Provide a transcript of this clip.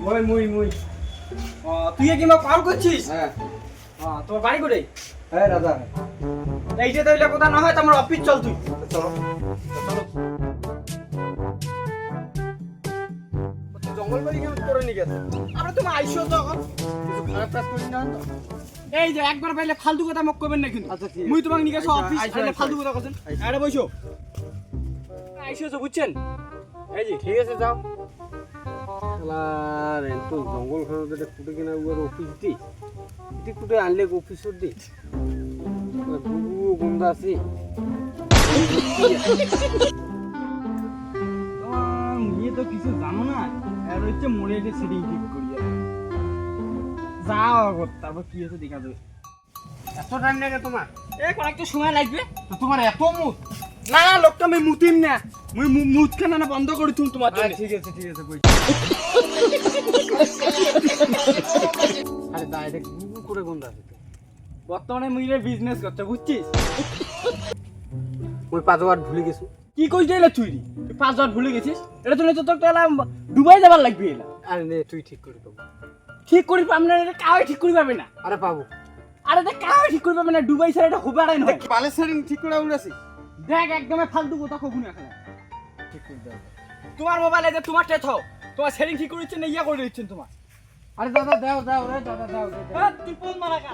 ওই মুই তুই কি মা কল করছিস? হ্যাঁ তোর বাড়ি কোথায়? হ্যাঁ রাজা এই যে তাইলে কথা না হয় তো আমার অফিস চল তুই। চলো জঙ্গল বাড়ি কেমন করে নিয়ে গেছে? আমরা তুমি আইসো তো এখন। কিছু খারাপ কাজ করি না তো। এই যে একবার পাইলে ফালতু কথা মক করবেন না কিন্তু। আচ্ছা, ঠিক আছে। মুই তোমাকে নিয়ে গেছো আইসো, অফিস আইসো, আইলে আইসো, ফালতু কথা কছেন। আইসো। আরে বইসো। আইসো তো বুঝছেন? এই যে ঠিক আছে যাও আর তো জঙ্গল খানাতে কুটে কিনা উয়ার অফিস দি ইতি কুটে আনলে অফিসর দি গুগু গন্ধা আছে তোমার মেয়ে তো কিছু জানো না, আর হচ্ছে মরে এসে সেটিং ঠিক করিয়া যাও আগত, তারপর কি হচ্ছে দেখা যাবে। এত টাইম লাগে তোমার কয়েকটা সময় লাগবে। তো তোমার এত মুখ না লোকটা আমি মুতিম না, মুই মুত খানা না বন্ধ করে তুম তোমার জন্য। ঠিক আছে কই আরে দা এটা গুগু করে গন্ধা আছে বর্তমানে মুই বিজনেস করতে বুঝছিস? ওই পাঁচবার ভুলে গেছো কি কইছ এলা তুই? তুই 5 বার ভুলে গেছিস? এটা তো তো তোর এলা দুবাই যাবার লাগবে এলা। আরে নে তুই ঠিক করে দেবো ঠিক করি পাম না, এটা কাউই ঠিক করি পাবে না। আরে পাবো আরে দেখ কাউই ঠিক করি পাবে না, দুবাই ছাড়া এটা হবে আড়াই নয়। পালের সেটিং ঠিক করে উড়াছি দেখ একদমই ফালতু কথা কখনো এখানে। ঠিক করে দাও তোমার মোবাইলে যে তোমার টেথ তোমার সেটিং ঠিক করে দিচ্ছেন না ইয়া করে দিচ্ছেন তোমার। আরে দাদা দাও দাও রে দাদা দাও তুই ফোন মারা কা